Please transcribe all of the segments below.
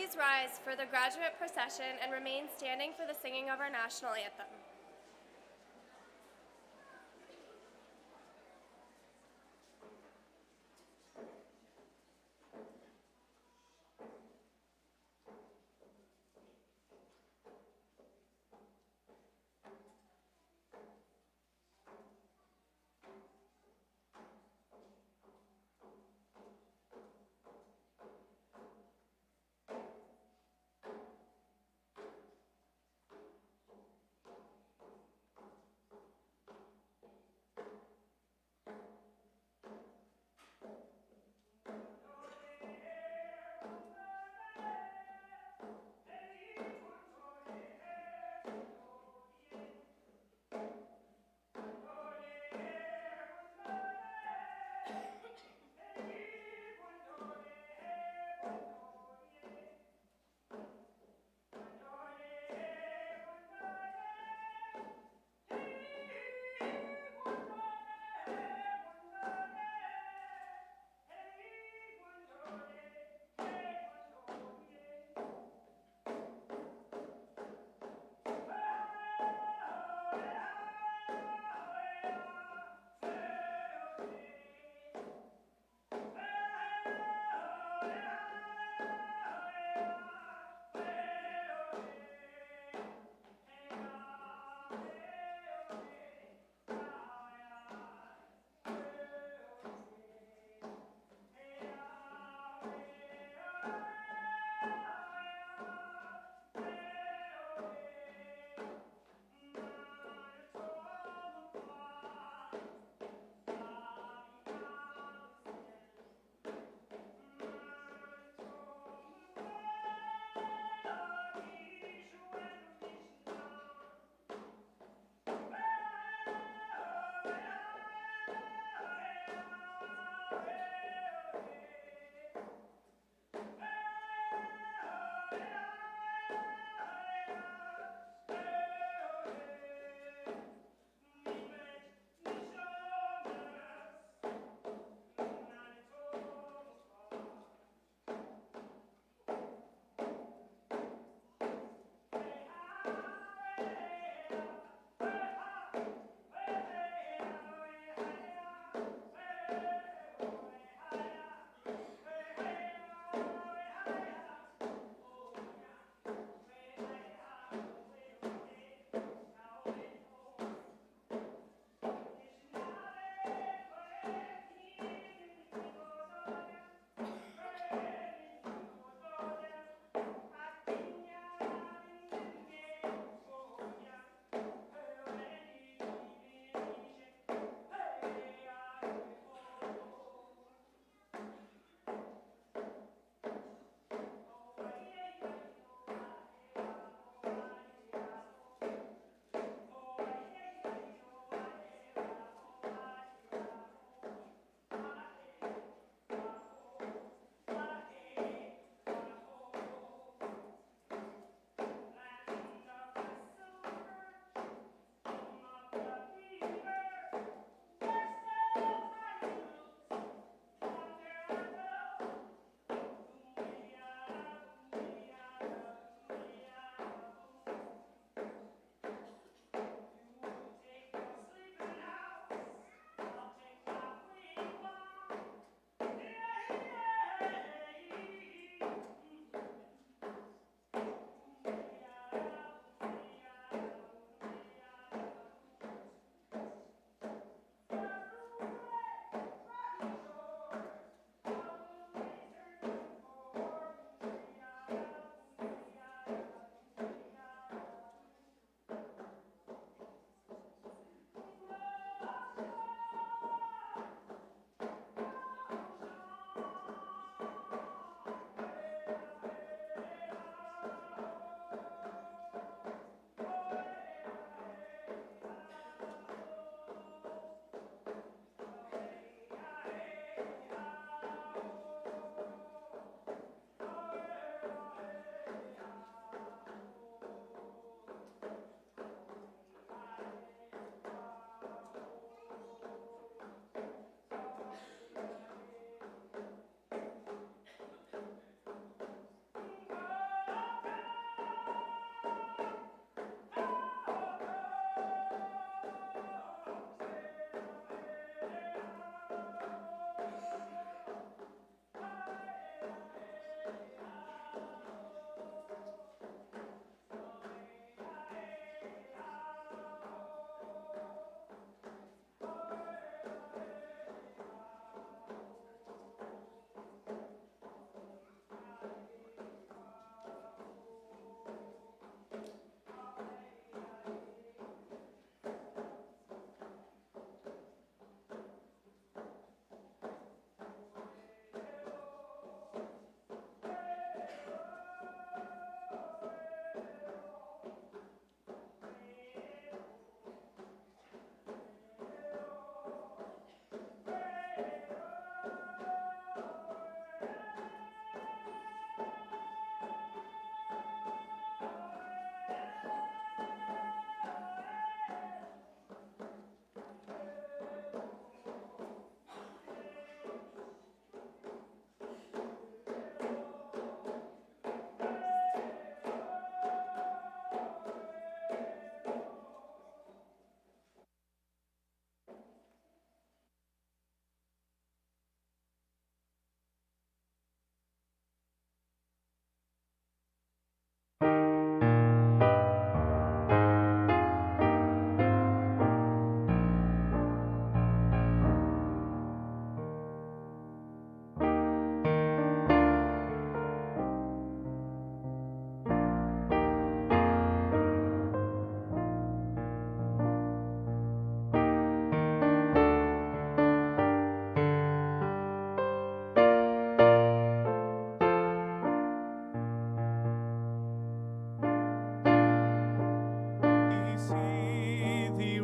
Please rise for the graduate procession and remain standing for the singing of our national anthem.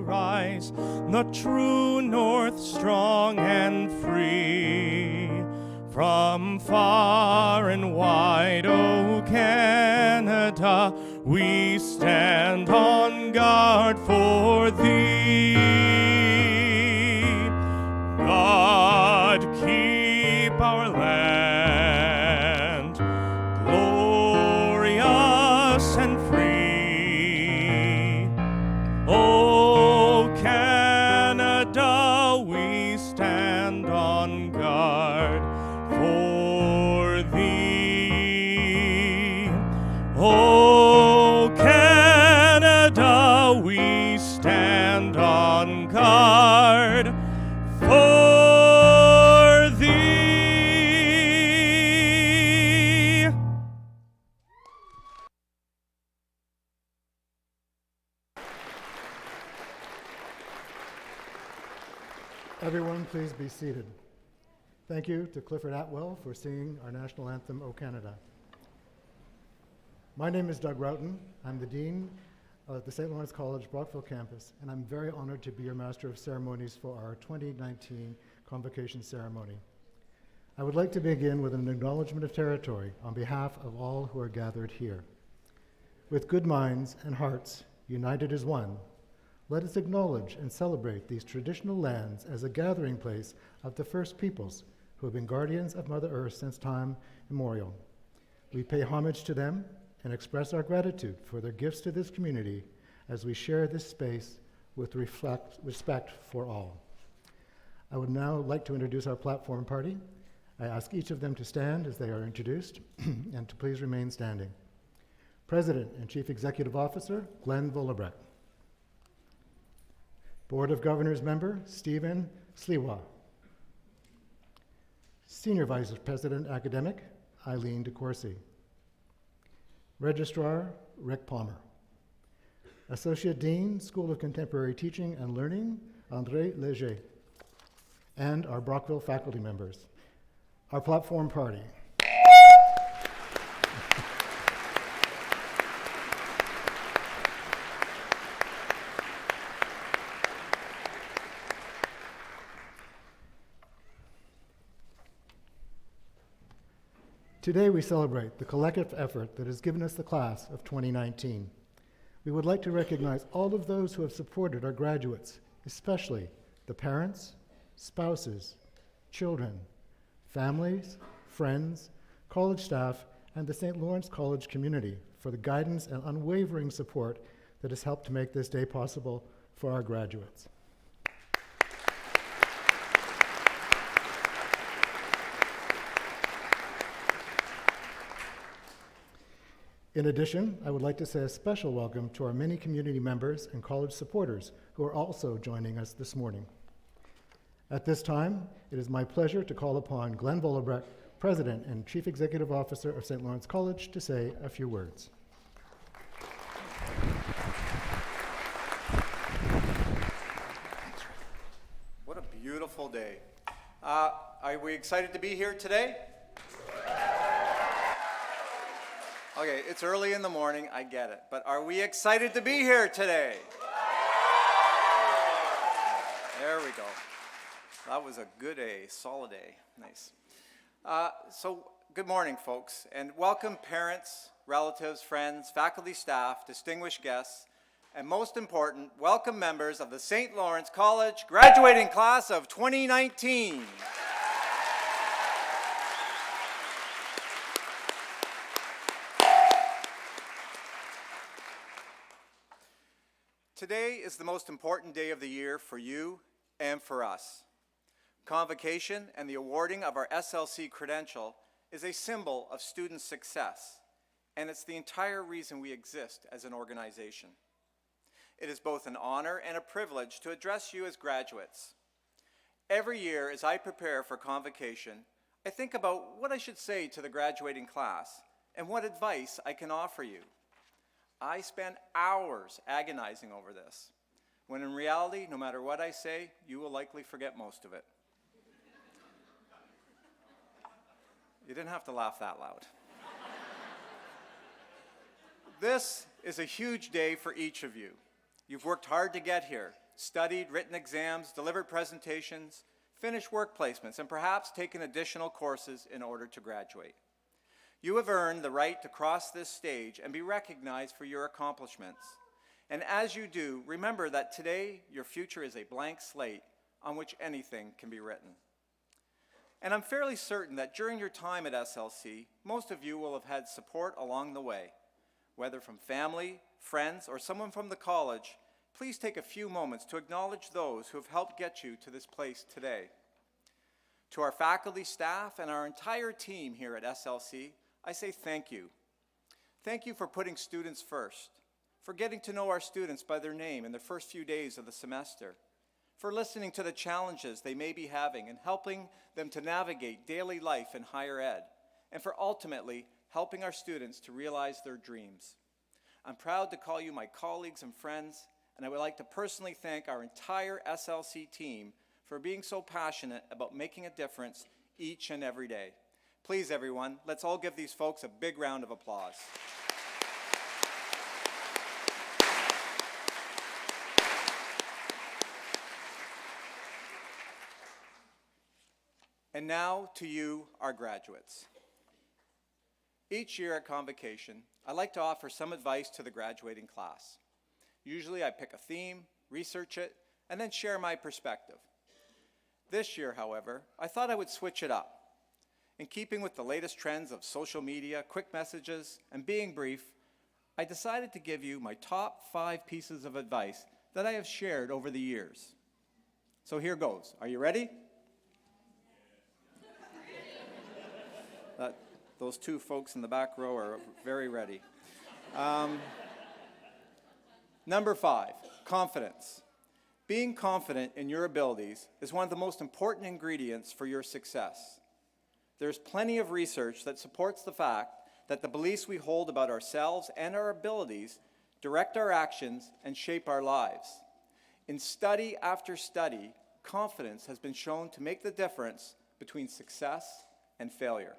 rise, the true north strong and free. From far and wide, O Canada, we stand on guard for thee. God, keep our land glorious and free. O Canada, we stand on guard for thee. O Canada, we stand on guard for thee. Everyone, please be seated. Thank you to Clifford Atwell for singing our national anthem, O Canada. My name is Doug Roughton. I'm the Dean of the St. Lawrence College Brockville campus, and I'm very honored to be your Master of Ceremonies for our 2019 Convocation ceremony. I would like to begin with an acknowledgement of territory on behalf of all who are gathered here. With good minds and hearts united as one, let us acknowledge and celebrate these traditional lands as a gathering place of the first peoples who have been guardians of Mother Earth since time immemorial. We pay homage to them and express our gratitude for their gifts to this community as we share this space with respect for all. I would now like to introduce our platform party. I ask each of them to stand as they are introduced and to please remain standing. President and Chief Executive Officer, Glenn Volebrecht. Board of Governors member, Stephen Sliwa. Senior Vice President Academic, Eileen DeCourcy. Registrar, Rick Palmer. Associate Dean, School of Contemporary Teaching and Learning, André Léger. And our Brockville faculty members. Our platform party. Today we celebrate the collective effort that has given us the class of 2019. We would like to recognize all of those who have supported our graduates, especially the parents, spouses, children, families, friends, college staff, and the St. Lawrence College community for the guidance and unwavering support that has helped to make this day possible for our graduates. In addition, I would like to say a special welcome to our many community members and college supporters who are also joining us this morning. At this time, it is my pleasure to call upon Glenn Volebrecht, President and Chief Executive Officer of St. Lawrence College, to say a few words. What a beautiful day. Are we excited to be here today? Okay, it's early in the morning, I get it, but are we excited to be here today? There we go. That was a good A, solid A, nice. So good morning, folks, and welcome parents, relatives, friends, faculty, staff, distinguished guests, and most important, welcome members of the St. Lawrence College graduating class of 2019. Today is the most important day of the year for you and for us. Convocation and the awarding of our SLC credential is a symbol of student success, and it's the entire reason we exist as an organization. It is both an honor and a privilege to address you as graduates. Every year as I prepare for Convocation, I think about what I should say to the graduating class and what advice I can offer you. I spend hours agonizing over this, when in reality, no matter what I say, you will likely forget most of it. You didn't have to laugh that loud. This is a huge day for each of you. You've worked hard to get here, studied, written exams, delivered presentations, finished work placements, and perhaps taken additional courses in order to graduate. You have earned the right to cross this stage and be recognized for your accomplishments. And as you do, remember that today your future is a blank slate on which anything can be written. And I'm fairly certain that during your time at SLC, most of you will have had support along the way. Whether from family, friends, or someone from the college, please take a few moments to acknowledge those who have helped get you to this place today. To our faculty, staff, and our entire team here at SLC, I say thank you. Thank you for putting students first, for getting to know our students by their name in the first few days of the semester, for listening to the challenges they may be having and helping them to navigate daily life in higher ed, and for ultimately helping our students to realize their dreams. I'm proud to call you my colleagues and friends, and I would like to personally thank our entire SLC team for being so passionate about making a difference each and every day. Please, everyone, let's all give these folks a big round of applause. And now to you, our graduates. Each year at Convocation, I like to offer some advice to the graduating class. Usually I pick a theme, research it, and then share my perspective. This year, however, I thought I would switch it up. In keeping with the latest trends of social media, quick messages, and being brief, I decided to give you my top 5 pieces of advice that I have shared over the years. So here goes. Are you ready? Those 2 folks in the back row are very ready. Number 5, confidence. Being confident in your abilities is one of the most important ingredients for your success. There's plenty of research that supports the fact that the beliefs we hold about ourselves and our abilities direct our actions and shape our lives. In study after study, confidence has been shown to make the difference between success and failure.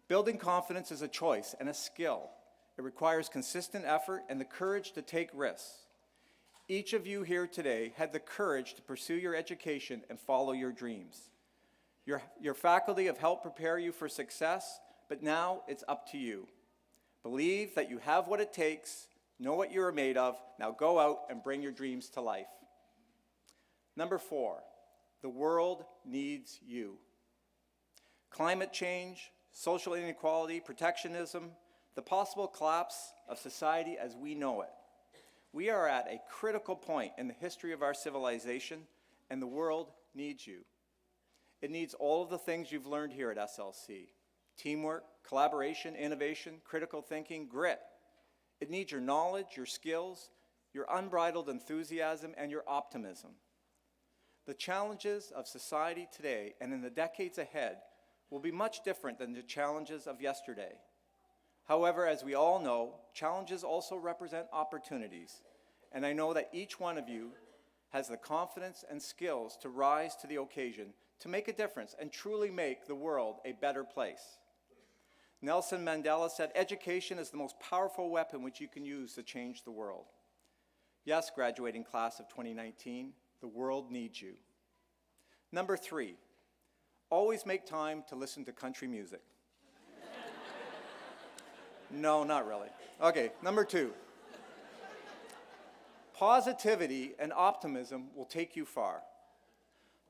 Building confidence is a choice and a skill. It requires consistent effort and the courage to take risks. Each of you here today had the courage to pursue your education and follow your dreams. Your faculty have helped prepare you for success, but now it's up to you. Believe that you have what it takes, know what you are made of, now go out and bring your dreams to life. Number 4, the world needs you. Climate change, social inequality, protectionism, the possible collapse of society as we know it. We are at a critical point in the history of our civilization, and the world needs you. It needs all of the things you've learned here at SLC. Teamwork, collaboration, innovation, critical thinking, grit. It needs your knowledge, your skills, your unbridled enthusiasm, and your optimism. The challenges of society today and in the decades ahead will be much different than the challenges of yesterday. However, as we all know, challenges also represent opportunities, and I know that each one of you has the confidence and skills to rise to the occasion, to make a difference and truly make the world a better place. Nelson Mandela said, "Education is the most powerful weapon which you can use to change the world." Yes, graduating class of 2019, the world needs you. Number 3, always make time to listen to country music. No, not really. Okay, number 2. Positivity and optimism will take you far.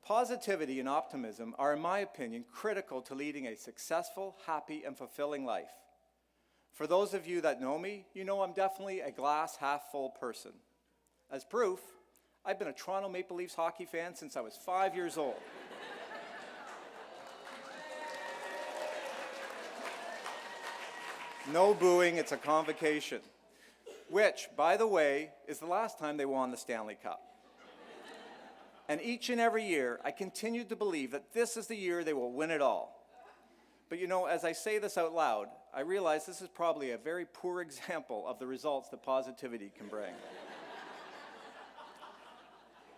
Positivity and optimism are, in my opinion, critical to leading a successful, happy, and fulfilling life. For those of you that know me, you know I'm definitely a glass half full person. As proof, I've been a Toronto Maple Leafs hockey fan since I was 5 years old. No booing, it's a convocation. Which, by the way, is the last time they won the Stanley Cup. And each and every year, I continued to believe that this is the year they will win it all. But you know, as I say this out loud, I realize this is probably a very poor example of the results that positivity can bring.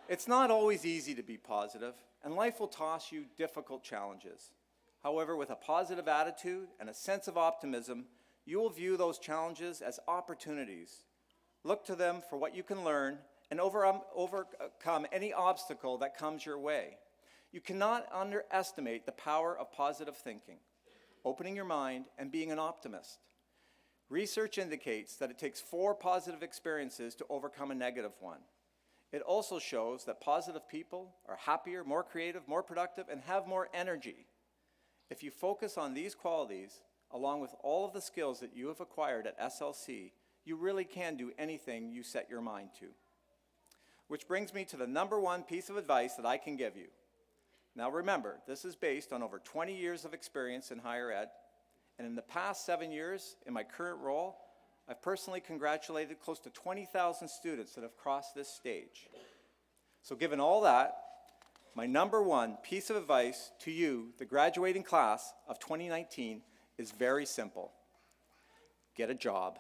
It's not always easy to be positive, and life will toss you difficult challenges. However, with a positive attitude and a sense of optimism, you will view those challenges as opportunities. Look to them for what you can learn and overcome any obstacle that comes your way. You cannot underestimate the power of positive thinking, opening your mind, and being an optimist. Research indicates that it takes 4 positive experiences to overcome a negative one. It also shows that positive people are happier, more creative, more productive, and have more energy. If you focus on these qualities, along with all of the skills that you have acquired at SLC, you really can do anything you set your mind to. Which brings me to the number 1 piece of advice that I can give you. Now remember, this is based on over 20 years of experience in higher ed, and in the past 7 years in my current role, I've personally congratulated close to 20,000 students that have crossed this stage. So given all that, my number 1 piece of advice to you, the graduating class of 2019, is very simple. Get a job.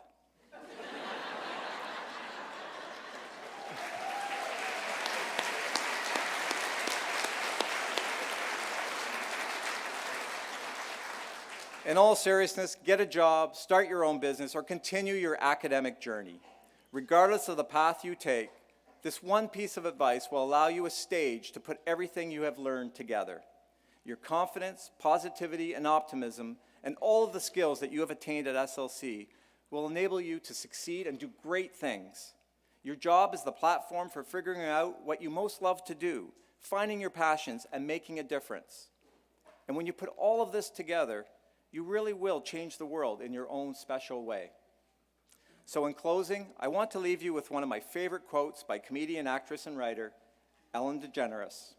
In all seriousness, get a job, start your own business, or continue your academic journey. Regardless of the path you take, this 1 piece of advice will allow you a stage to put everything you have learned together. Your confidence, positivity, and optimism, and all of the skills that you have attained at SLC will enable you to succeed and do great things. Your job is the platform for figuring out what you most love to do, finding your passions, and making a difference. And when you put all of this together, you really will change the world in your own special way. So in closing, I want to leave you with one of my favorite quotes by comedian, actress, and writer, Ellen DeGeneres.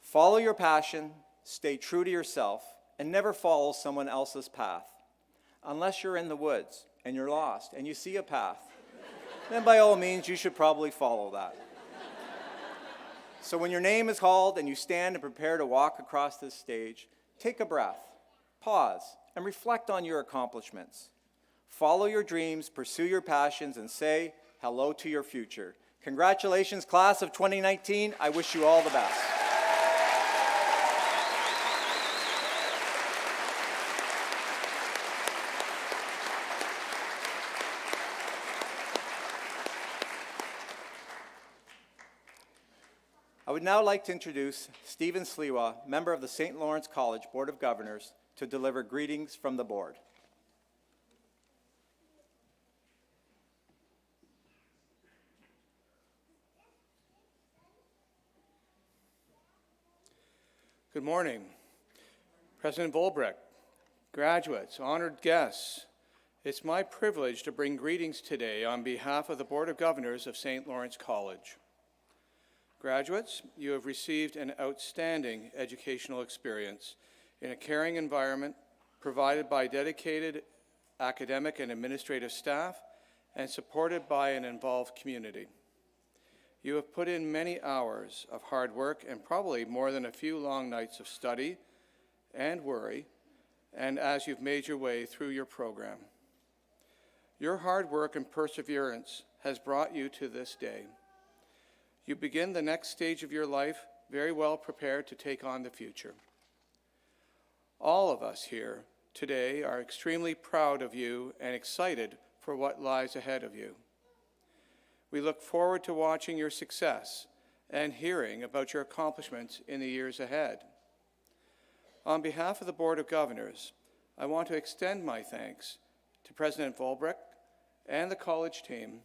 Follow your passion, stay true to yourself, and never follow someone else's path. Unless you're in the woods and you're lost and you see a path, then by all means you should probably follow that. So when your name is called and you stand and prepare to walk across this stage, take a breath, pause, and reflect on your accomplishments. Follow your dreams, pursue your passions, and say hello to your future. Congratulations, class of 2019. I wish you all the best. I would now like to introduce Stephen Sliwa, member of the St. Lawrence College Board of Governors, to deliver greetings from the board. Good morning, President Volbrecht, graduates, honored guests. It's my privilege to bring greetings today on behalf of the Board of Governors of St. Lawrence College. Graduates, you have received an outstanding educational experience in a caring environment provided by dedicated academic and administrative staff and supported by an involved community. You have put in many hours of hard work and probably more than a few long nights of study and worry, and as you've made your way through your program. Your hard work and perseverance has brought you to this day. You begin the next stage of your life very well prepared to take on the future. All of us here today are extremely proud of you and excited for what lies ahead of you. We look forward to watching your success and hearing about your accomplishments in the years ahead. On behalf of the Board of Governors, I want to extend my thanks to President Volbrecht and the college team,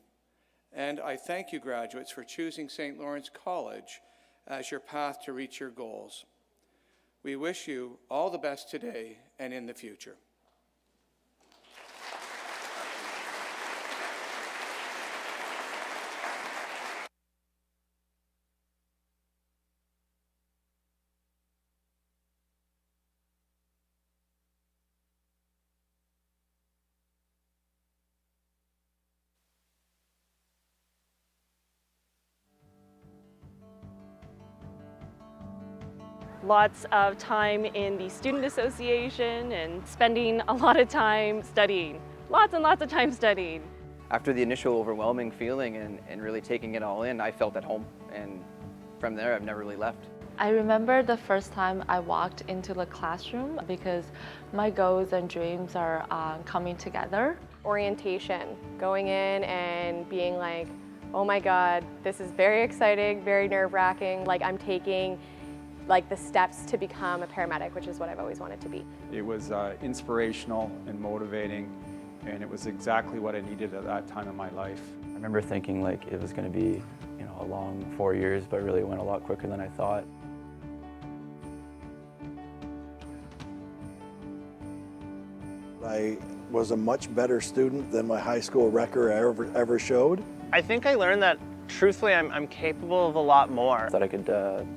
and I thank you, graduates, for choosing St. Lawrence College as your path to reach your goals. We wish you all the best today and in the future. Lots of time in the student association and spending a lot of time studying. Lots and lots of time studying. After the initial overwhelming feeling and really taking it all in, I felt at home, and from there I've never really left. I remember the first time I walked into the classroom because my goals and dreams are coming together. orientation, going in and being like, oh my God, this is very exciting, very nerve-wracking. Like I'm taking like the steps to become a paramedic, which is what I've always wanted to be. It was inspirational and motivating, and it was exactly what I needed at that time in my life. I remember thinking like it was going to be, a long 4 years, but really it went a lot quicker than I thought. I was a much better student than my high school record ever showed. I think I learned that, truthfully, I'm capable of a lot more. I thought I could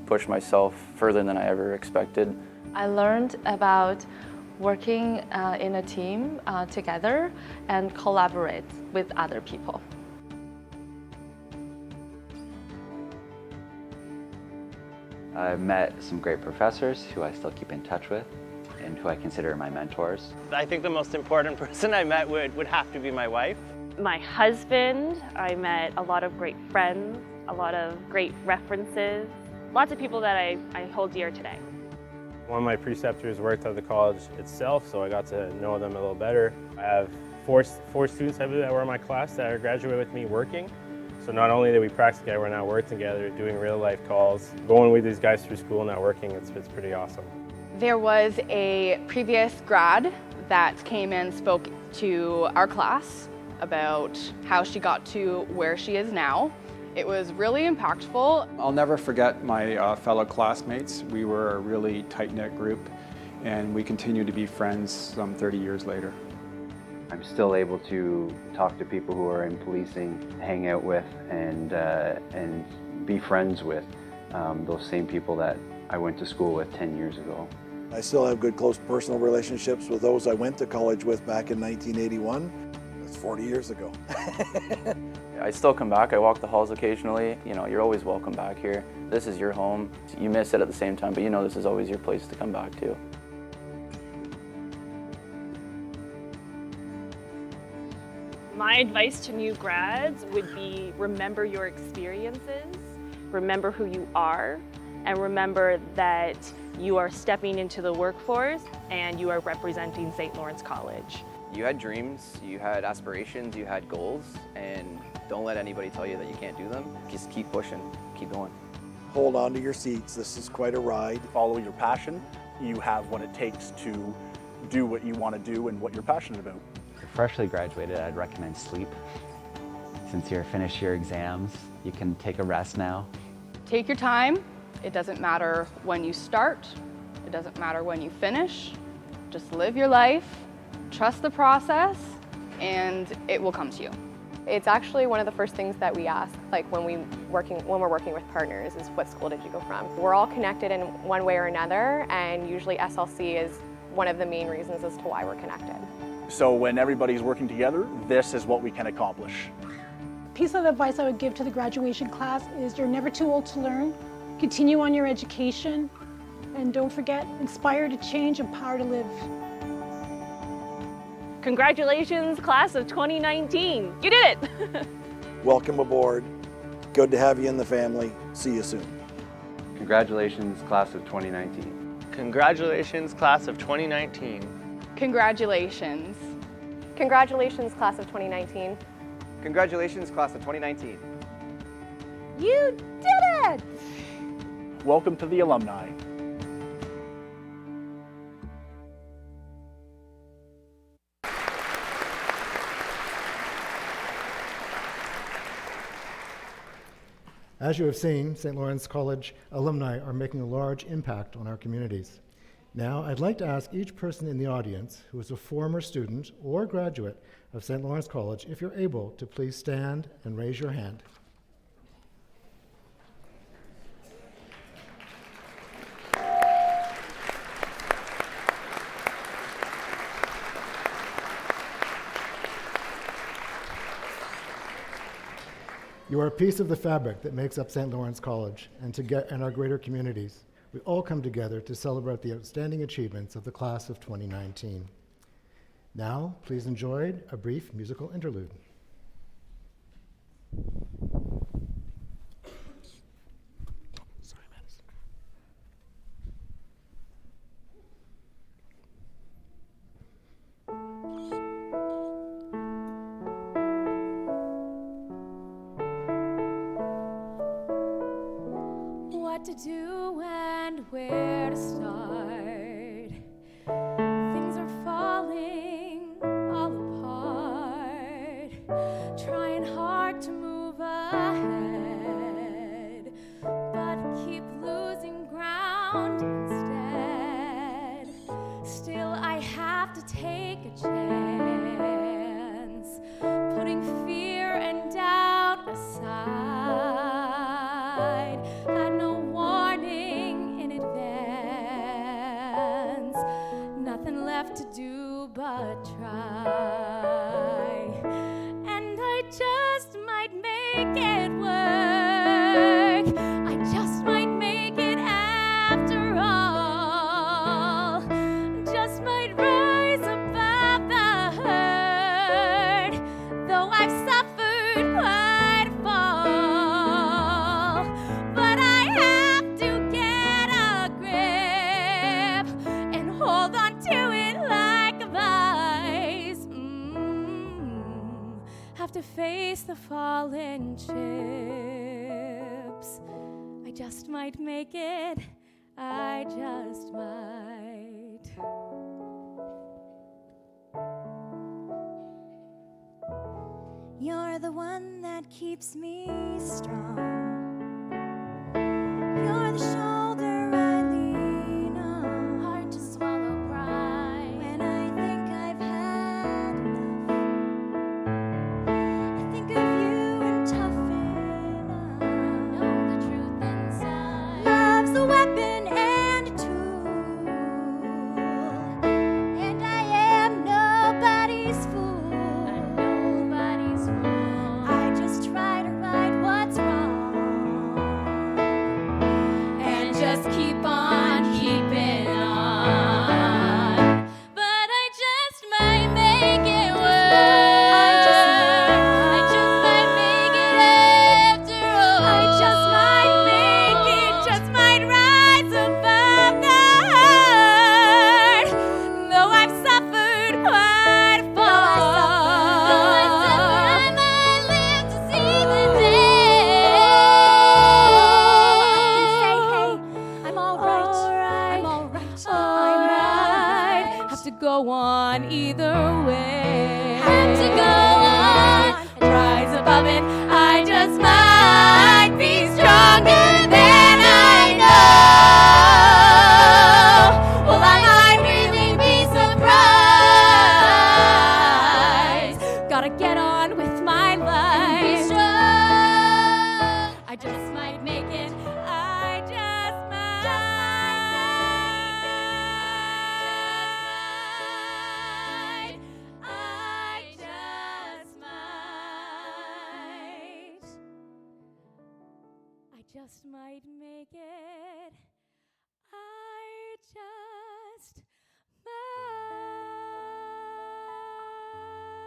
push myself further than I ever expected. I learned about working in a team together and collaborate with other people. I've met some great professors who I still keep in touch with and who I consider my mentors. I think the most important person I met would have to be my wife. My husband, I met a lot of great friends, a lot of great references, lots of people that I hold dear today. One of my preceptors worked at the college itself, so I got to know them a little better. I have four students, I believe, that were in my class that are graduating with me working. So not only did we practice together, we're now working together, doing real life calls, going with these guys through school, now working. It's pretty awesome. There was a previous grad that came and spoke to our class about how she got to where she is now. It was really impactful. I'll never forget my fellow classmates. We were a really tight-knit group, and we continue to be friends some 30 years later. I'm still able to talk to people who are in policing, hang out with, and be friends with those same people that I went to school with 10 years ago. I still have good close personal relationships with those I went to college with back in 1981. That's 40 years ago. I still come back. I walk the halls occasionally. You're always welcome back here. This is your home. You miss it at the same time, but this is always your place to come back to. My advice to new grads would be remember your experiences, remember who you are, and remember that you are stepping into the workforce and you are representing St. Lawrence College. You had dreams, you had aspirations, you had goals, and don't let anybody tell you that you can't do them. Just keep pushing, keep going. Hold on to your seats. This is quite a ride. Follow your passion. You have what it takes to do what you want to do and what you're passionate about. If you're freshly graduated, I'd recommend sleep. Since you're finished your exams, you can take a rest now. Take your time. It doesn't matter when you start. It doesn't matter when you finish. Just live your life, trust the process, and it will come to you. It's actually one of the first things that we ask, like when we're working with partners, is what school did you go from? We're all connected in one way or another, and usually SLC is one of the main reasons as to why we're connected. So when everybody's working together, this is what we can accomplish. Piece of advice I would give to the graduation class is you're never too old to learn. Continue on your education, and don't forget, inspire to change, empower to live. Congratulations, class of 2019. You did it! Welcome aboard. Good to have you in the family. See you soon. Congratulations, class of 2019. Congratulations, class of 2019. Congratulations. Congratulations, class of 2019. Congratulations, class of 2019. You did it! Welcome to the alumni. As you have seen, St. Lawrence College alumni are making a large impact on our communities. Now, I'd like to ask each person in the audience who is a former student or graduate of St. Lawrence College, if you're able, to please stand and raise your hand. You are a piece of the fabric that makes up St. Lawrence College and our greater communities. We all come together to celebrate the outstanding achievements of the class of 2019. Now, please enjoy a brief musical interlude. what to do and where to start. Things are falling all apart, trying hard to move ahead, but keep losing ground instead. Still I have to take a chance, putting fear and doubt aside. Had no warning in advance, nothing left to do but try. And I just might make it work. I just might make it after all. Just might rise above the hurt, though I've suffered quite a fall. But I have to get a grip and hold on to it like a vice. Have to face the fallen chips. I just might make it. I just might. You're the one that keeps me strong. You're the shoulder I lean on. Hard to swallow pride when I think I've had enough. I think of you and toughen up. Know the truth inside. Love's a weapon and a tool, and I am nobody's fool. I just try to right what's wrong and just keep on keeping on. But I just might make it work. I just might make it after all. I just might make it, just might rise above the hurt, though I've suffered quite a fall. Go on either way. Have to go on and rise above it. I just might be stronger than I know. Well, I might really be surprised. Gotta get on with my life. Be strong. I just might make it. I just might. Just might make it. I just might.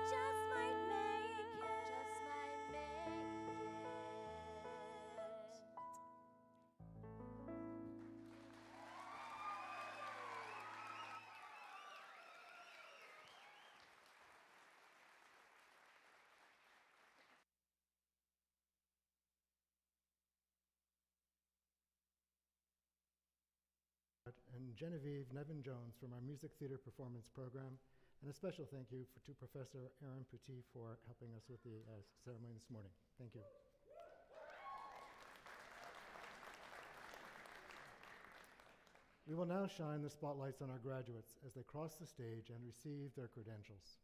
Just might make it. Just might make and Genevieve Nevin-Jones from our Music Theater Performance Program, and a special thank you to Professor Aaron Petit for helping us with the ceremony this morning. Thank you. We will now shine the spotlights on our graduates as they cross the stage and receive their credentials.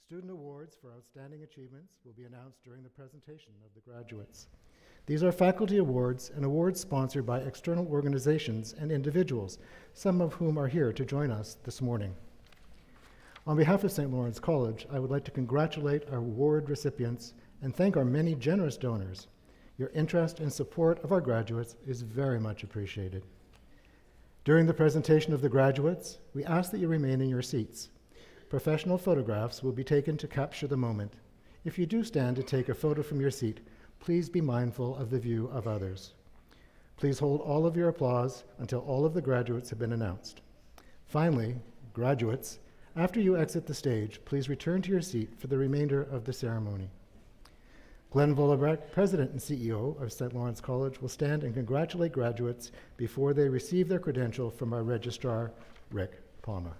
Student awards for outstanding achievements will be announced during the presentation of the graduates. These are faculty awards and awards sponsored by external organizations and individuals, some of whom are here to join us this morning. On behalf of St. Lawrence College, I would like to congratulate our award recipients and thank our many generous donors. Your interest and support of our graduates is very much appreciated. During the presentation of the graduates, we ask that you remain in your seats. Professional photographs will be taken to capture the moment. If you do stand to take a photo from your seat, please be mindful of the view of others. Please hold all of your applause until all of the graduates have been announced. Finally, graduates, after you exit the stage, please return to your seat for the remainder of the ceremony. Glenn Vollerbrecht, President and CEO of St. Lawrence College, will stand and congratulate graduates before they receive their credential from our registrar, Rick Palmer.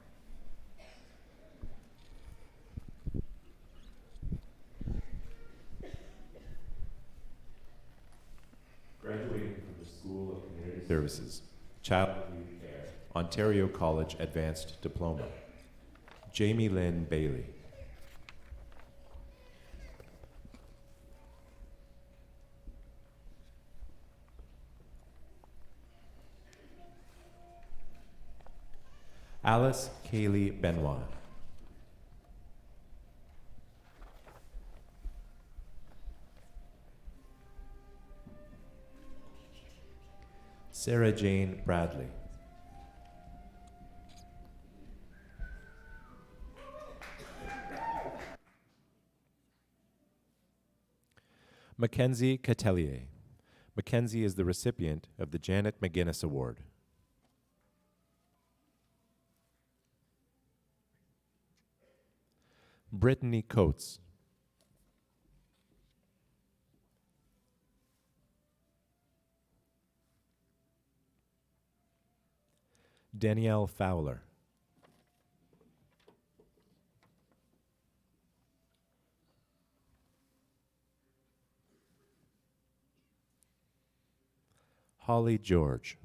Graduating from the School of Community Services, Child and Youth Care, Ontario College Advanced Diploma, Jamie Lynn Bailey. Alice Kaylee Benoit. Sarah Jane Bradley. Mackenzie Catelier. Mackenzie is the recipient of the Janet McGuinness Award. Brittany Coates. Danielle Fowler. Holly George.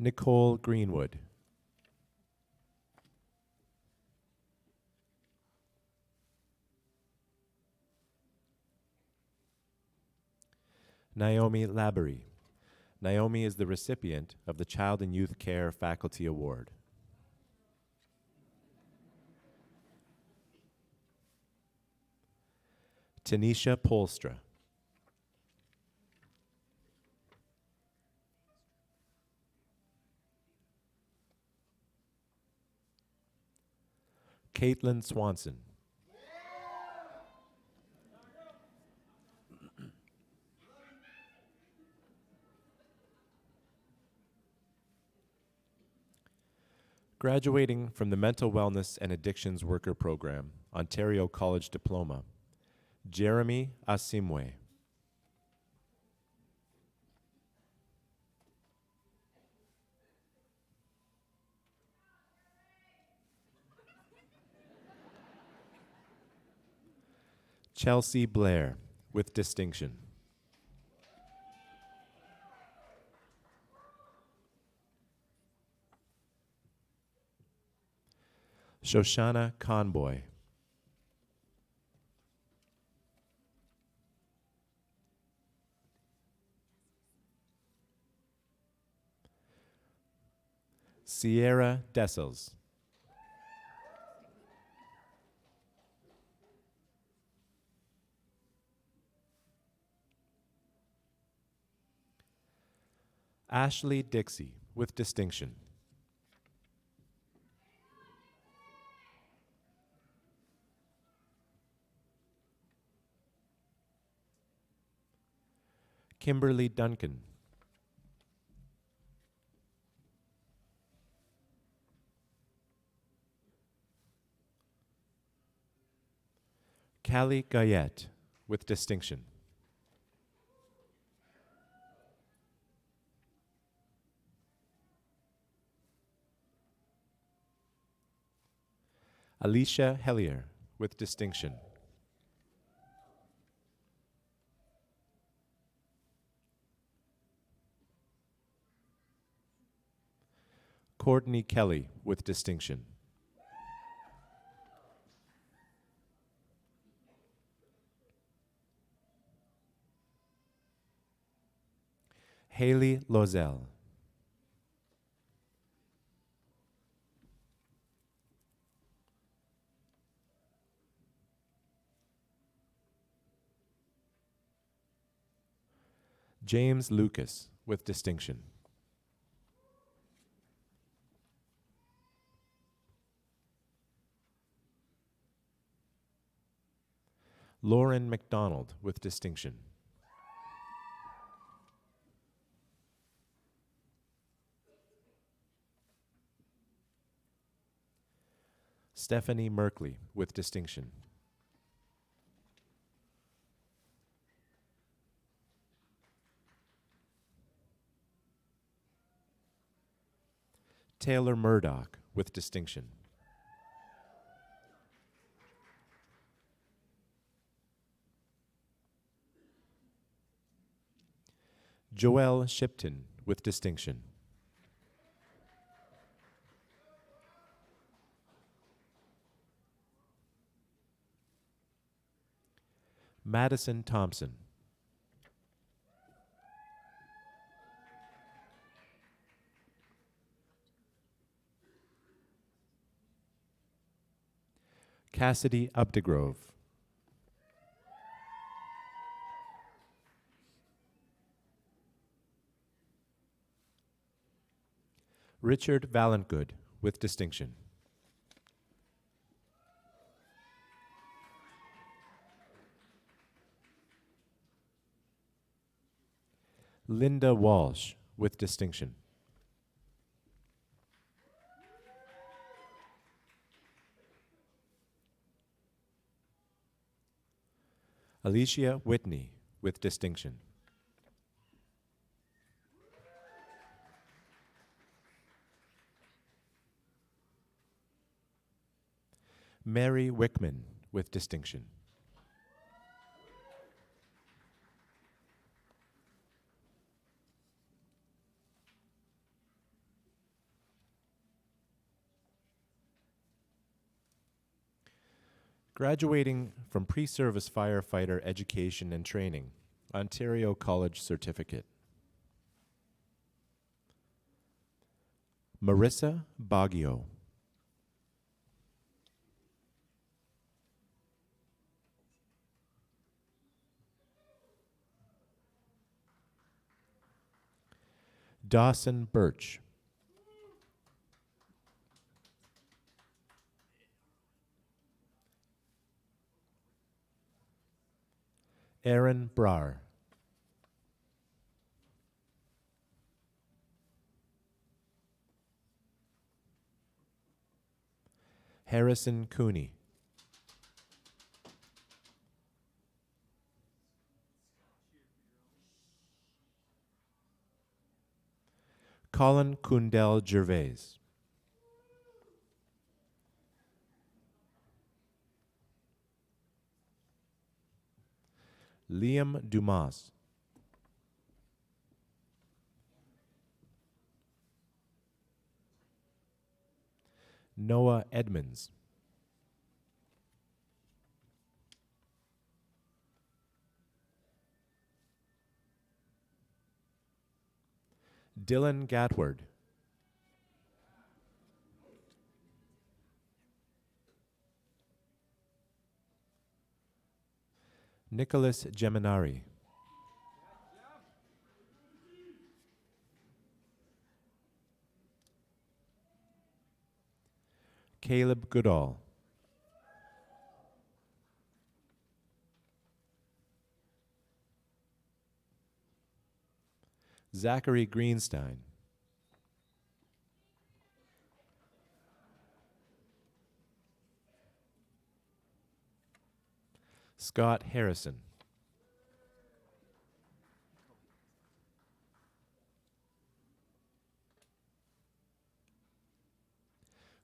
Nicole Greenwood. Naomi Labrie. Naomi is the recipient of the Child and Youth Care Faculty Award. Tanisha Polstra. Caitlin Swanson. Graduating from the Mental Wellness and Addictions Worker Program, Ontario College Diploma, Jeremy Asimwe. Chelsea Blair, with distinction. Shoshana Conboy. Sierra Dessels. Ashley Dixie, with distinction. Kimberly Duncan. Callie Guyette, with distinction. Alicia Hellier, with distinction. Courtney Kelly, with distinction. Haley Lozelle. James Lucas, with distinction. Lauren McDonald, with distinction. Stephanie Merkley with distinction. Taylor Murdoch with distinction. Joelle Shipton with distinction. Madison Thompson. Cassidy Updegrove. Richard Valentgood with distinction. Linda Walsh with distinction. Alicia Whitney with distinction. Mary Wickman with distinction. Graduating from Pre-Service Firefighter Education and Training, Ontario College Certificate. Marissa Baggio. Dawson Birch. Aaron Brar. Harrison Cooney. Colin Kundell Gervais. Liam Dumas. Noah Edmonds. Dylan Gatward. Nicholas Geminari. Caleb Goodall. Zachary Greenstein. Scott Harrison.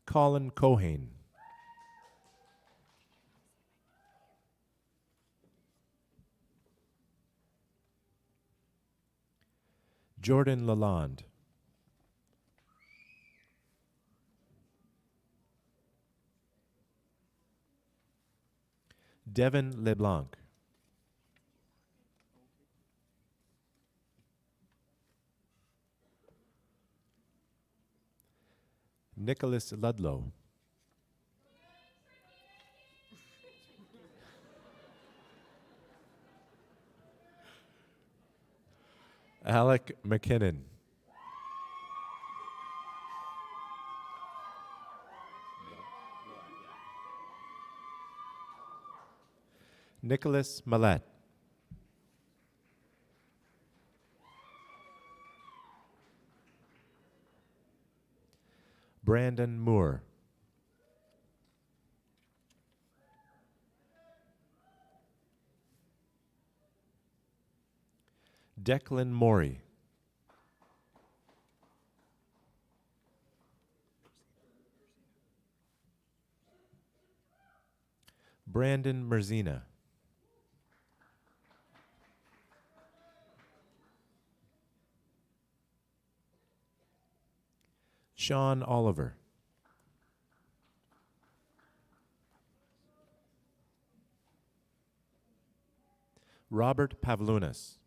Colin Cohane. Jordan Lalonde. Devin LeBlanc. Nicholas Ludlow. Alec McKinnon. Nicholas Millette. Brandon Moore. Declan Mori. Brandon Merzina. Sean Oliver. Robert Pavlunas.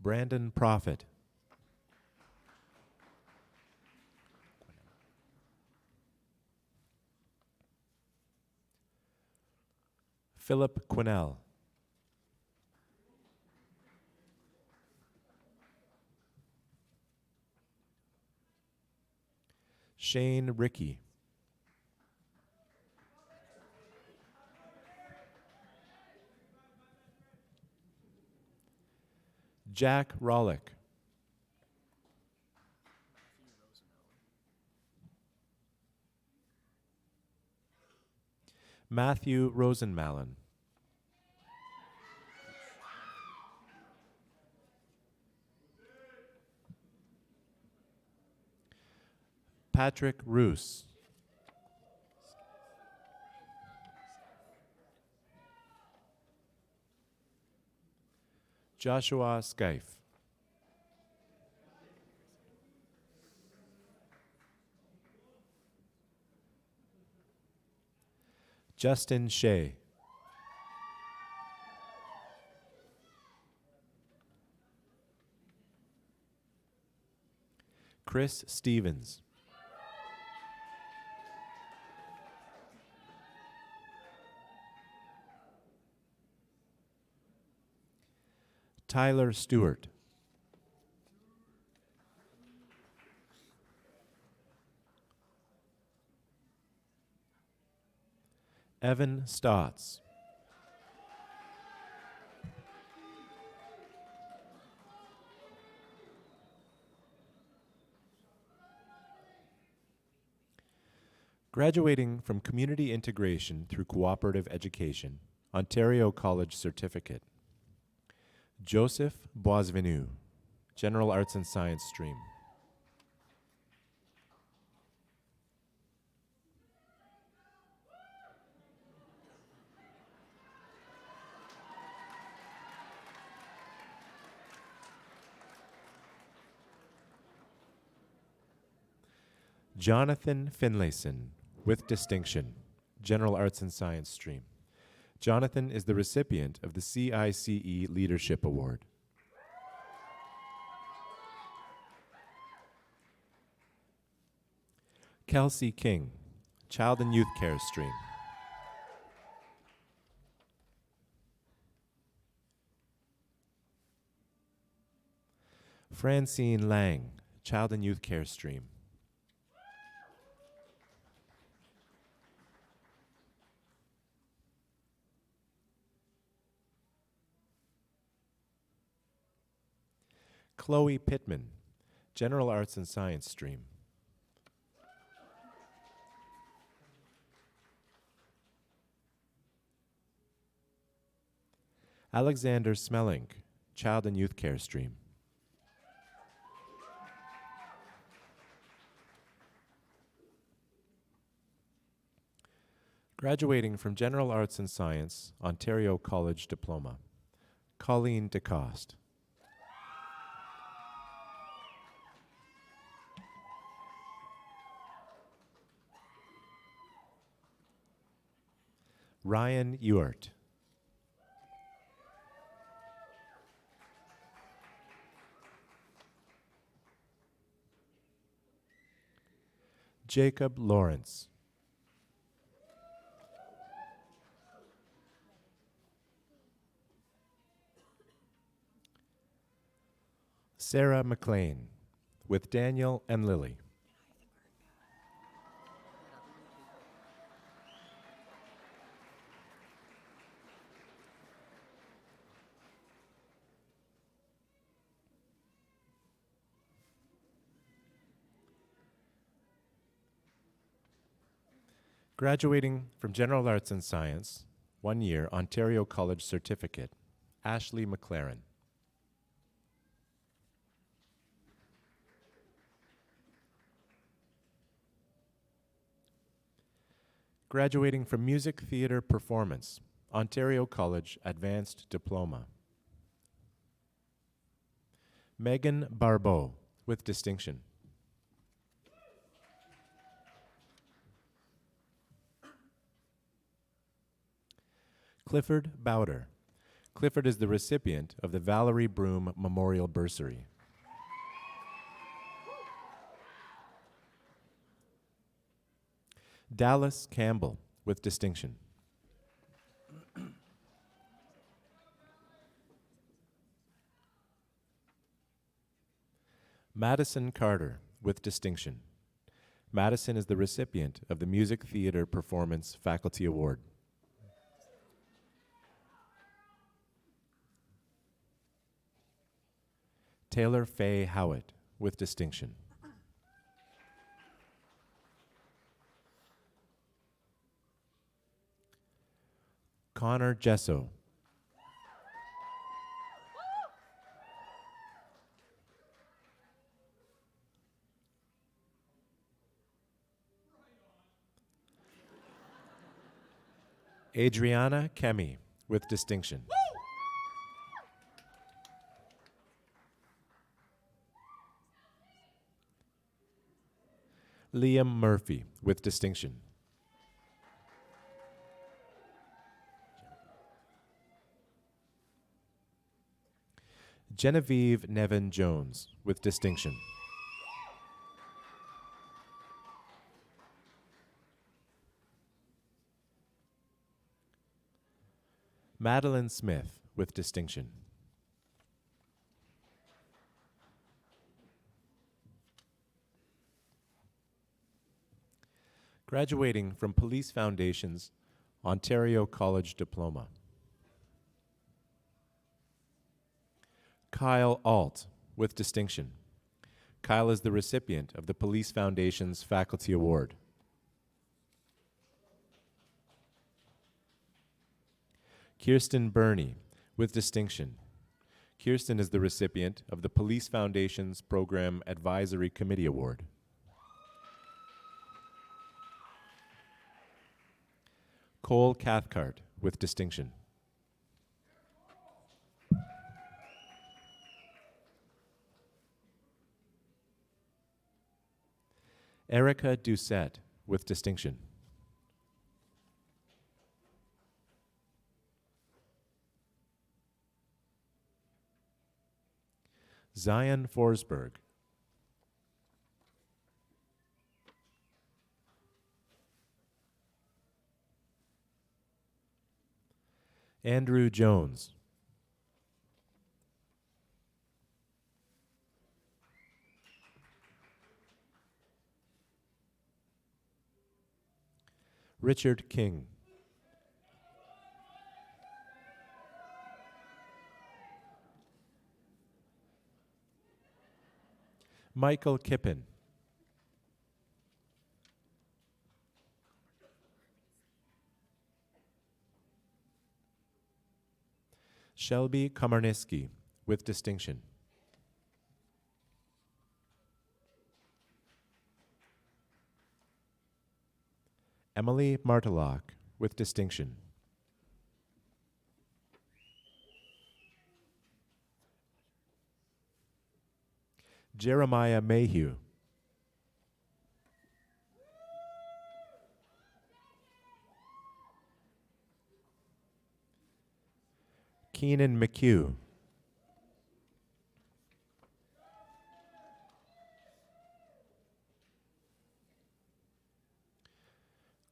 Brandon Prophet. Philip Quinnell. Shane Rickey. Jack Rollick. Matthew Rosenmallen. Patrick Roos. Joshua Skyfe. Justin Shea. Chris Stevens. Tyler Stewart. Evan Stotts. Graduating from Community Integration through Cooperative Education, Ontario College Certificate. Joseph Boisvenu, General Arts and Science stream. Jonathan Finlayson, with distinction, General Arts and Science stream. Jonathan is the recipient of the CICE Leadership Award. Kelsey King, Child and Youth Care stream. Francine Lang, Child and Youth Care stream. Chloe Pittman, General Arts and Science stream. Alexander Smelling, Child and Youth Care stream. Graduating from General Arts and Science, Ontario College Diploma, Colleen DeCoste. Ryan Ewart. Jacob Lawrence. Sarah McLean, with Daniel and Lily. Graduating from General Arts and Science, 1 year, Ontario College Certificate, Ashley McLaren. Graduating from Music Theatre Performance, Ontario College Advanced Diploma. Megan Barbeau, with distinction. Clifford Bowder. Clifford is the recipient of the Valerie Broom Memorial Bursary. Dallas Campbell, with distinction. Madison Carter, with distinction. Madison is the recipient of the Music Theatre Performance Faculty Award. Taylor Faye Howitt, with distinction. Connor Jesso. Adriana Kemi, with distinction. Liam Murphy, with distinction. Genevieve Nevin Jones, with distinction. Madeline Smith, with distinction. Graduating from Police Foundation's Ontario College Diploma. Kyle Alt, with distinction. Kyle is the recipient of the Police Foundation's Faculty Award. Kirsten Burney, with distinction. Kirsten is the recipient of the Police Foundation's Program Advisory Committee Award. Cole Cathcart, with distinction. Erica Doucette, with distinction. Zion Forsberg. Andrew Jones. Richard King. Michael Kippen. Shelby Komarniski, with distinction. Emily Martelock, with distinction. Jeremiah Mayhew. Keenan McHugh.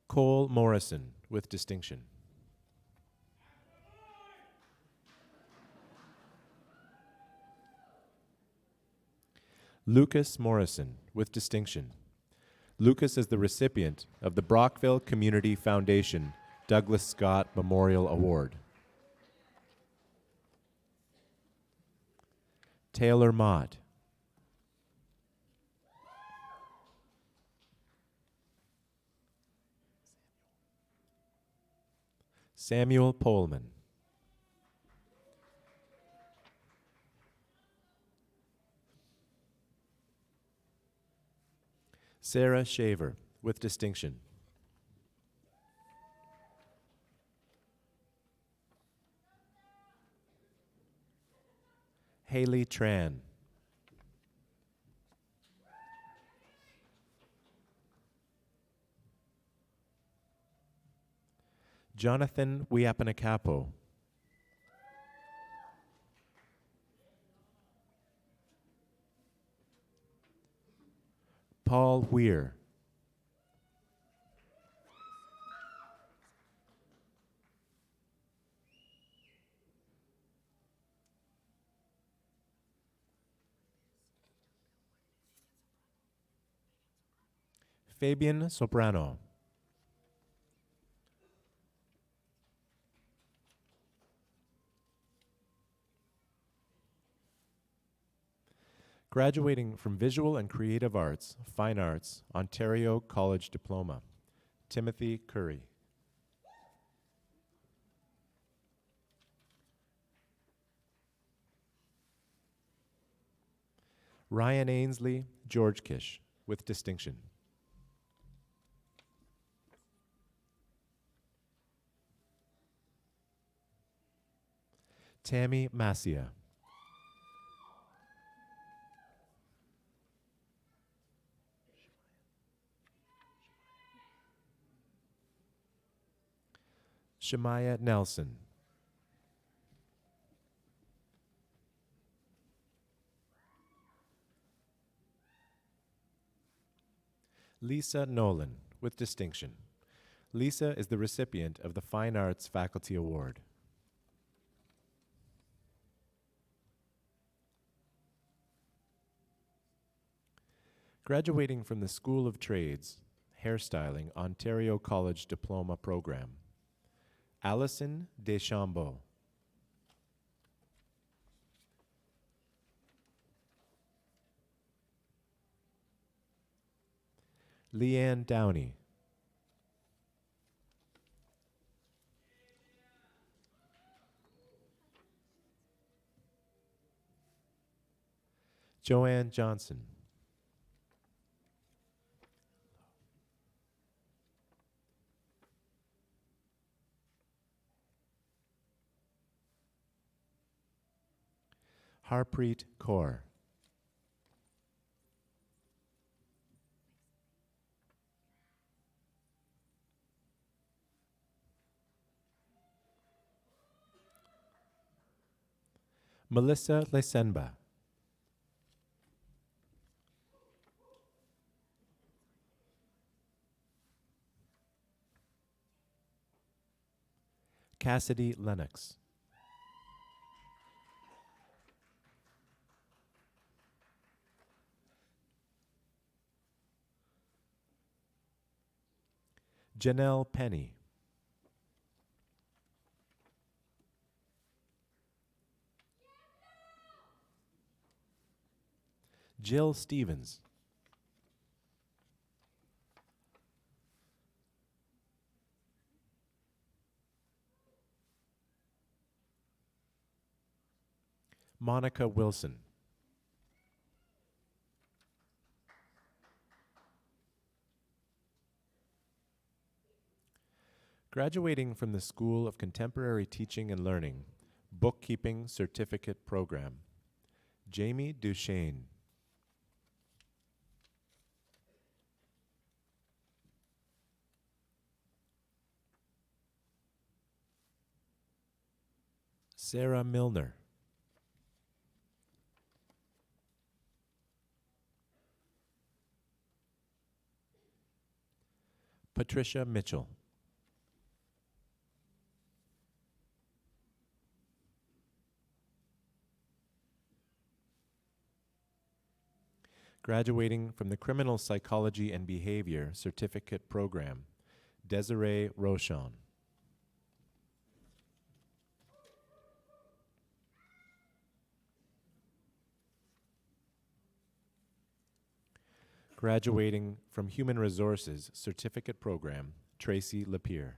Cole Morrison, with distinction. Lucas Morrison, with distinction. Lucas is the recipient of the Brockville Community Foundation Douglas Scott Memorial Award. Taylor Mott. Samuel Pohlman. Sarah Shaver, with distinction. Haley Tran. Jonathan Wiapanakapo. Paul Weir. Fabian Soprano. Graduating from Visual and Creative Arts, Fine Arts, Ontario College Diploma, Timothy Curry. Ryan Ainsley, George Kish, with distinction. Tammy Massia. Shemaya Nelson. Lisa Nolan, with distinction. Lisa is the recipient of the Fine Arts Faculty Award. Graduating from the School of Trades, Hairstyling, Ontario College Diploma Program, Allison Deschambault. Leanne Downey. Joanne Johnson. Harpreet Kaur. Melissa Lesenba. Cassidy Lennox. Janelle Penny. Jill Stevens. Monica Wilson. Graduating from the School of Contemporary Teaching and Learning, Bookkeeping Certificate Program, Jamie Duchesne. Sarah Milner. Patricia Mitchell. Graduating from the Criminal Psychology and Behavior Certificate Program, Desiree Rochon. Graduating from Human Resources Certificate Program, Tracy Lapierre.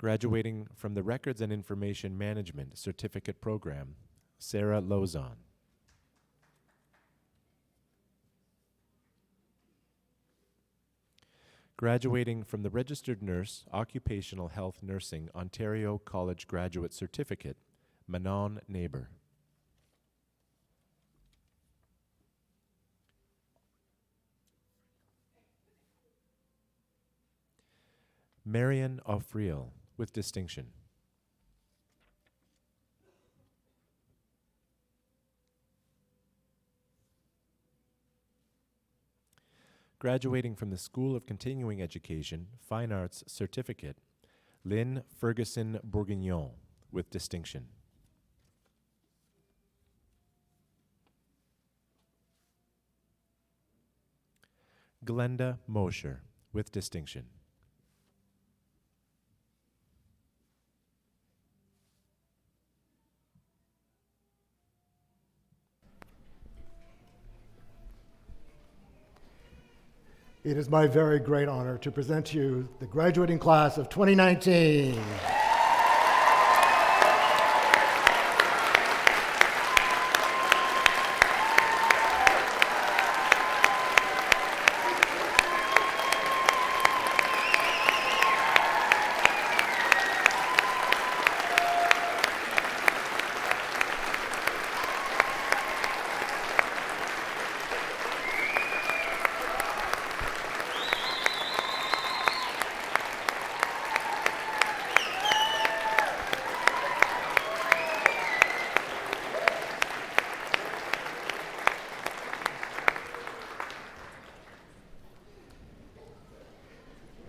Graduating from the Records and Information Management Certificate Program, Sarah Lozon. Graduating from the Registered Nurse, Occupational Health Nursing Ontario College Graduate Certificate, Manon Neighbor. Marian Offriel, with distinction. Graduating from the School of Continuing Education, Fine Arts Certificate, Lynn Ferguson Bourguignon, with distinction. Glenda Mosher, with distinction. It is my very great honor to present to you the graduating class of 2019.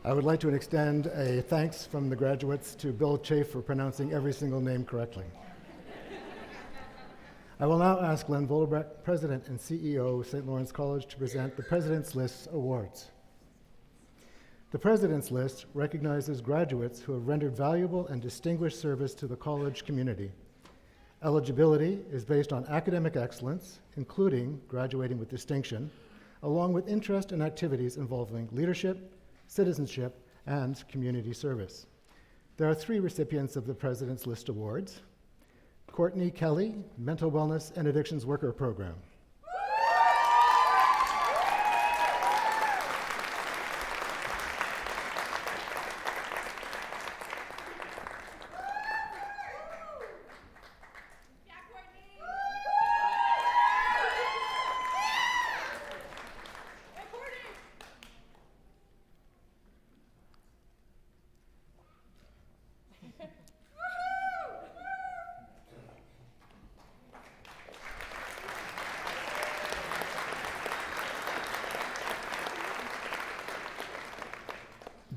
I would like to extend a thanks from the graduates to Bill Chafe for pronouncing every single name correctly. I will now ask Glenn Volebrecht, President and CEO of St. Lawrence College, to present the President's List Awards. The President's List recognizes graduates who have rendered valuable and distinguished service to the college community. Eligibility is based on academic excellence, including graduating with distinction, along with interest in activities involving leadership, citizenship, and community service. There are 3 recipients of the President's List Awards. Courtney Kelly, Mental Wellness and Addictions Worker Program.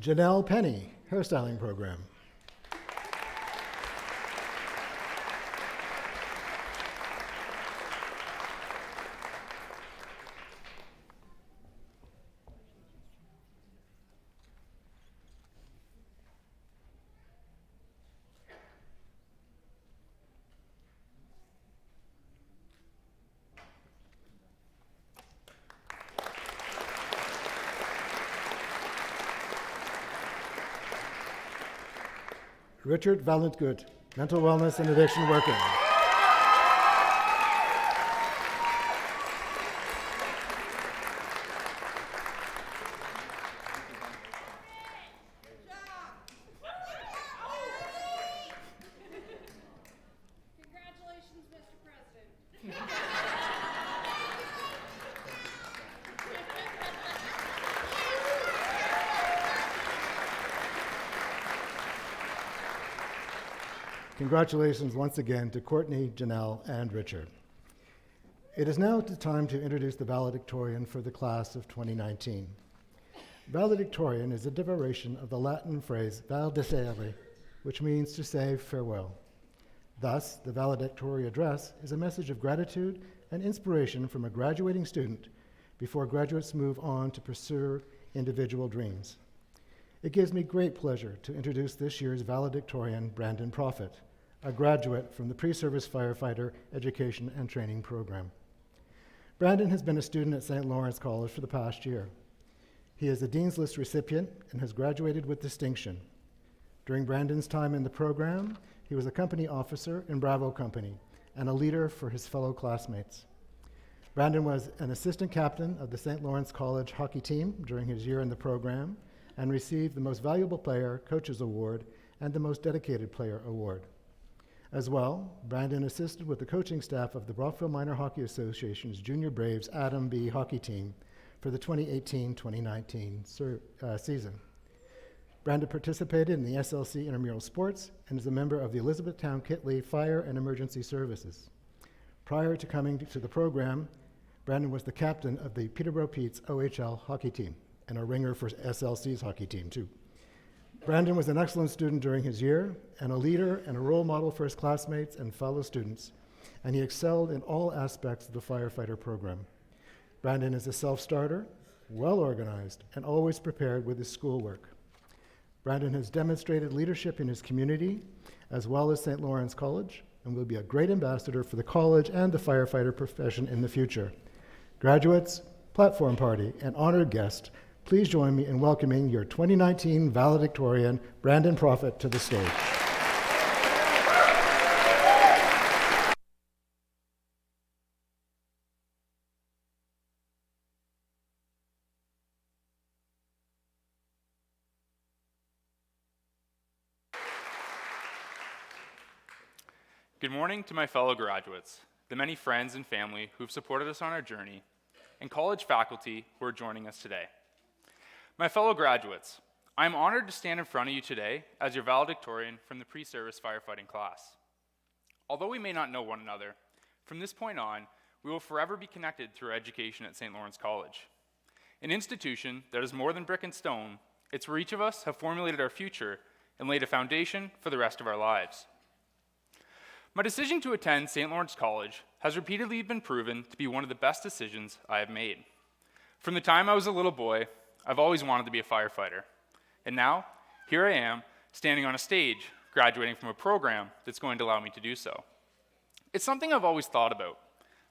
Janelle Penny, Hairstyling Program. Richard Valentgood, Mental Wellness and Addiction Worker. Congratulations, Mr. President. Congratulations once again to Courtney, Janelle, and Richard. It is now the time to introduce the valedictorian for the class of 2019. Valedictorian is a derivation of the Latin phrase valdicere, which means to say farewell. Thus, the valedictory address is a message of gratitude and inspiration from a graduating student before graduates move on to pursue individual dreams. It gives me great pleasure to introduce this year's valedictorian, Brandon Profit, a graduate from the Pre-Service Firefighter Education and Training Program. Brandon has been a student at St. Lawrence College for the past year. He is a Dean's List recipient and has graduated with distinction. During Brandon's time in the program, he was a company officer in Bravo Company and a leader for his fellow classmates. Brandon was an assistant captain of the St. Lawrence College hockey team during his year in the program and received the Most Valuable Player Coaches Award and the Most Dedicated Player Award. As well, Brandon assisted with the coaching staff of the Brockville Minor Hockey Association's Junior Braves Adam B hockey team for the 2018-2019 season. Brandon participated in the SLC intramural sports and is a member of the Elizabethtown Kitley Fire and Emergency Services. Prior to coming to the program, Brandon was the captain of the Peterborough Pete's OHL hockey team and a ringer for SLC's hockey team too. Brandon was an excellent student during his year and a leader and a role model for his classmates and fellow students, and he excelled in all aspects of the firefighter program. Brandon is a self-starter, well-organized, and always prepared with his schoolwork. Brandon has demonstrated leadership in his community as well as St. Lawrence College and will be a great ambassador for the college and the firefighter profession in the future. Graduates, platform party, and honored guest, please join me in welcoming your 2019 valedictorian, Brandon Prophet, to the stage. Good morning to my fellow graduates, the many friends and family who've supported us on our journey, and college faculty who are joining us today. My fellow graduates, I am honored to stand in front of you today as your valedictorian from the pre-service firefighting class. Although we may not know one another, from this point on, we will forever be connected through our education at St. Lawrence College. An institution that is more than brick and stone, it's where each of us have formulated our future and laid a foundation for the rest of our lives. My decision to attend St. Lawrence College has repeatedly been proven to be one of the best decisions I have made. From the time I was a little boy, I've always wanted to be a firefighter. And now, here I am, standing on a stage, graduating from a program that's going to allow me to do so. It's something I've always thought about,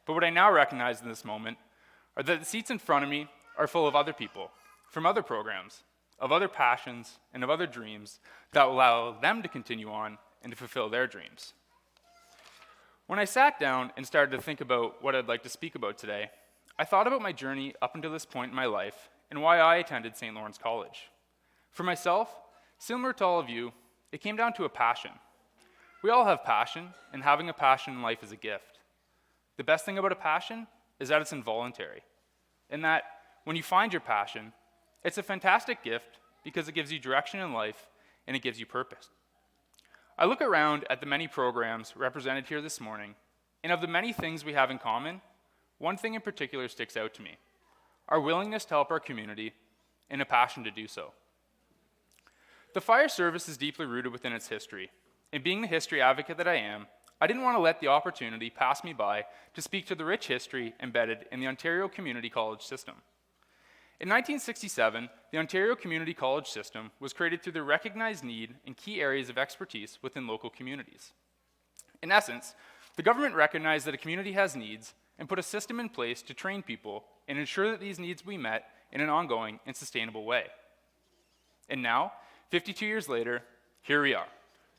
but what I now recognize in this moment are that the seats in front of me are full of other people, from other programs, of other passions, and of other dreams that will allow them to continue on and to fulfill their dreams. When I sat down and started to think about what I'd like to speak about today, I thought about my journey up until this point in my life and why I attended St. Lawrence College. For myself, similar to all of you, it came down to a passion. We all have passion, and having a passion in life is a gift. The best thing about a passion is that it's involuntary, and that when you find your passion, it's a fantastic gift because it gives you direction in life and it gives you purpose. I look around at the many programs represented here this morning, and of the many things we have in common, one thing in particular sticks out to me: our willingness to help our community and a passion to do so. The fire service is deeply rooted within its history, and being the history advocate that I am, I didn't want to let the opportunity pass me by to speak to the rich history embedded in the Ontario Community College system. In 1967, the Ontario Community College system was created through the recognized need in key areas of expertise within local communities. In essence, the government recognized that a community has needs and put a system in place to train people and ensure that these needs be met in an ongoing and sustainable way. And now, 52 years later, here we are,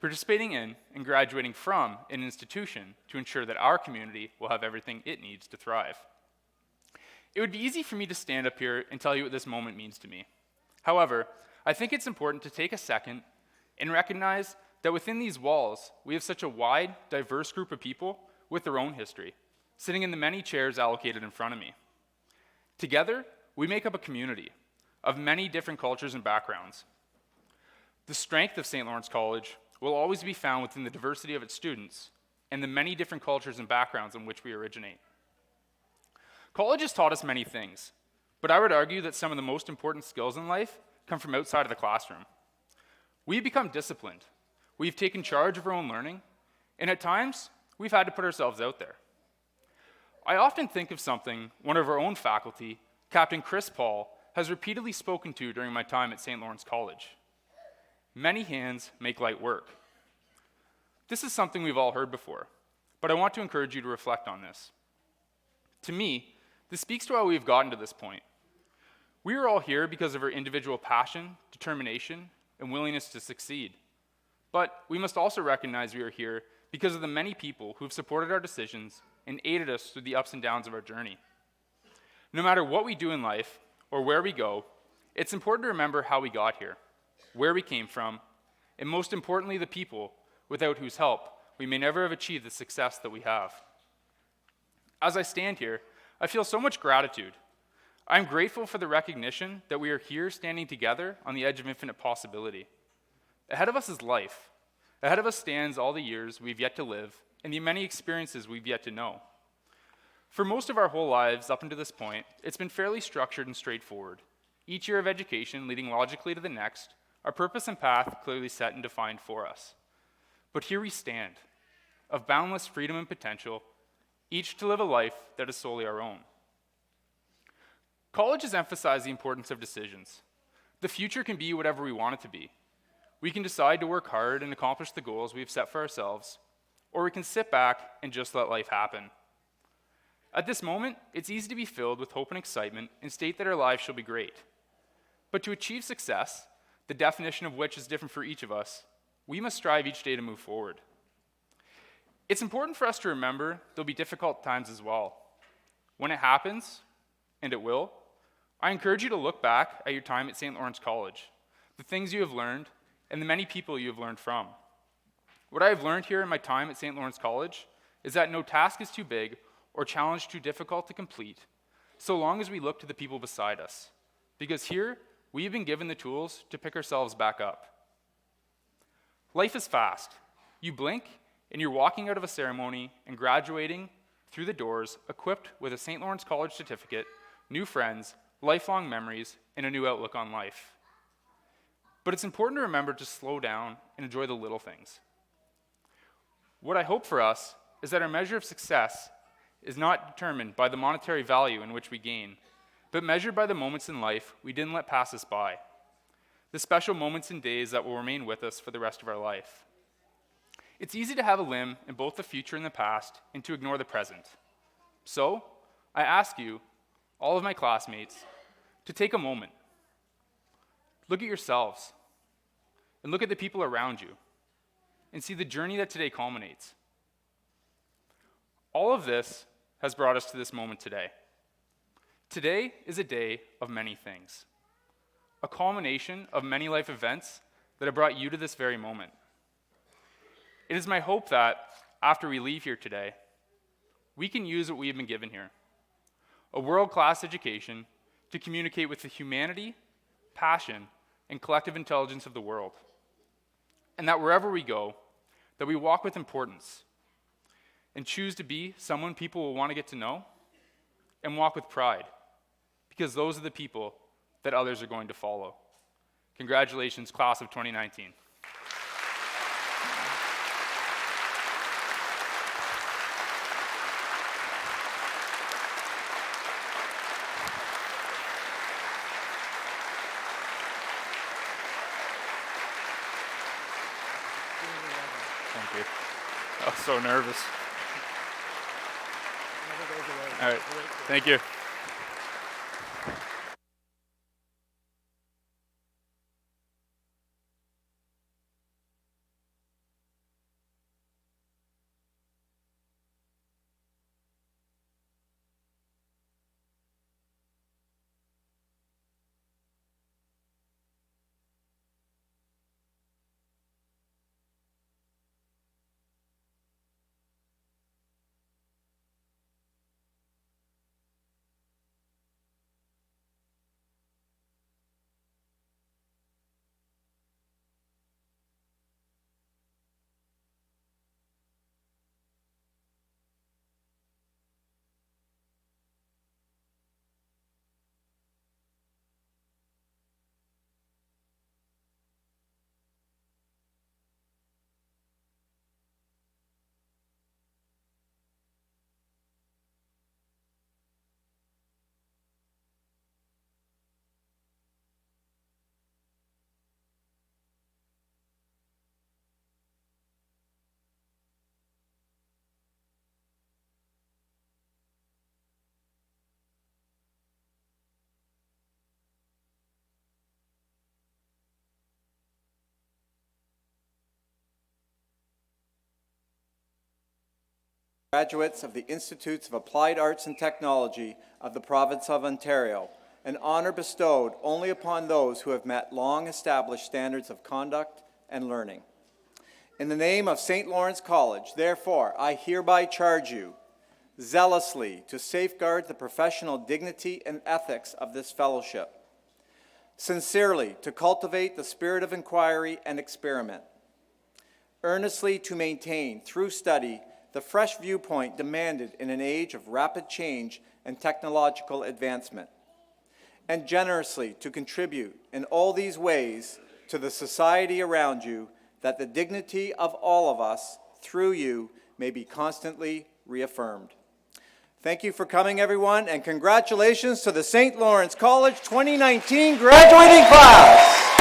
participating in and graduating from an institution to ensure that our community will have everything it needs to thrive. It would be easy for me to stand up here and tell you what this moment means to me. However, I think it's important to take a second and recognize that within these walls, we have such a wide, diverse group of people with their own history, sitting in the many chairs allocated in front of me. Together, we make up a community of many different cultures and backgrounds. The strength of St. Lawrence College will always be found within the diversity of its students and the many different cultures and backgrounds in which we originate. College has taught us many things, but I would argue that some of the most important skills in life come from outside of the classroom. We've become disciplined, we've taken charge of our own learning, and at times, we've had to put ourselves out there. I often think of something one of our own faculty, Captain Chris Paul, has repeatedly spoken to during my time at St. Lawrence College. Many hands make light work. This is something we've all heard before, but I want to encourage you to reflect on this. To me, this speaks to how we've gotten to this point. We are all here because of our individual passion, determination, and willingness to succeed. But we must also recognize we are here because of the many people who have supported our decisions and aided us through the ups and downs of our journey. No matter what we do in life or where we go, it's important to remember how we got here, where we came from, and most importantly, the people without whose help we may never have achieved the success that we have. As I stand here, I feel so much gratitude. I'm grateful for the recognition that we are here standing together on the edge of infinite possibility. Ahead of us is life. Ahead of us stands all the years we've yet to live and the many experiences we've yet to know. For most of our whole lives up until this point, it's been fairly structured and straightforward. Each year of education leading logically to the next, our purpose and path clearly set and defined for us. But here we stand, of boundless freedom and potential, each to live a life that is solely our own. College has emphasized the importance of decisions. The future can be whatever we want it to be. We can decide to work hard and accomplish the goals we've set for ourselves, or we can sit back and just let life happen. At this moment, it's easy to be filled with hope and excitement and state that our lives shall be great. But to achieve success, the definition of which is different for each of us, we must strive each day to move forward. It's important for us to remember there'll be difficult times as well. When it happens, and it will, I encourage you to look back at your time at St. Lawrence College, the things you have learned, and the many people you have learned from. What I have learned here in my time at St. Lawrence College is that no task is too big or challenge too difficult to complete, so long as we look to the people beside us. Because here, we have been given the tools to pick ourselves back up. Life is fast. You blink, and you're walking out of a ceremony and graduating through the doors equipped with a St. Lawrence College certificate, new friends, lifelong memories, and a new outlook on life. But it's important to remember to slow down and enjoy the little things. What I hope for us is that our measure of success is not determined by the monetary value in which we gain, but measured by the moments in life we didn't let pass us by, the special moments and days that will remain with us for the rest of our life. It's easy to have a limb in both the future and the past and to ignore the present. So, I ask you, all of my classmates, to take a moment. Look at yourselves, and look at the people around you, and see the journey that today culminates. All of this has brought us to this moment today. Today is a day of many things, a culmination of many life events that have brought you to this very moment. It is my hope that, after we leave here today, we can use what we have been given here, a world-class education, to communicate with the humanity, passion, and collective intelligence of the world. And that wherever we go, that we walk with importance and choose to be someone people will want to get to know, and walk with pride, because those are the people that others are going to follow. Congratulations, class of 2019. Thank you. I was so nervous. All right, thank you. Graduates of the Institutes of Applied Arts and Technology of the Province of Ontario, an honor bestowed only upon those who have met long-established standards of conduct and learning. In the name of St. Lawrence College, therefore, I hereby charge you zealously to safeguard the professional dignity and ethics of this fellowship, sincerely to cultivate the spirit of inquiry and experiment, earnestly to maintain, through study, the fresh viewpoint demanded in an age of rapid change and technological advancement, and generously to contribute in all these ways to the society around you, that the dignity of all of us, through you, may be constantly reaffirmed. Thank you for coming, everyone, and congratulations to the St. Lawrence College 2019 graduating class.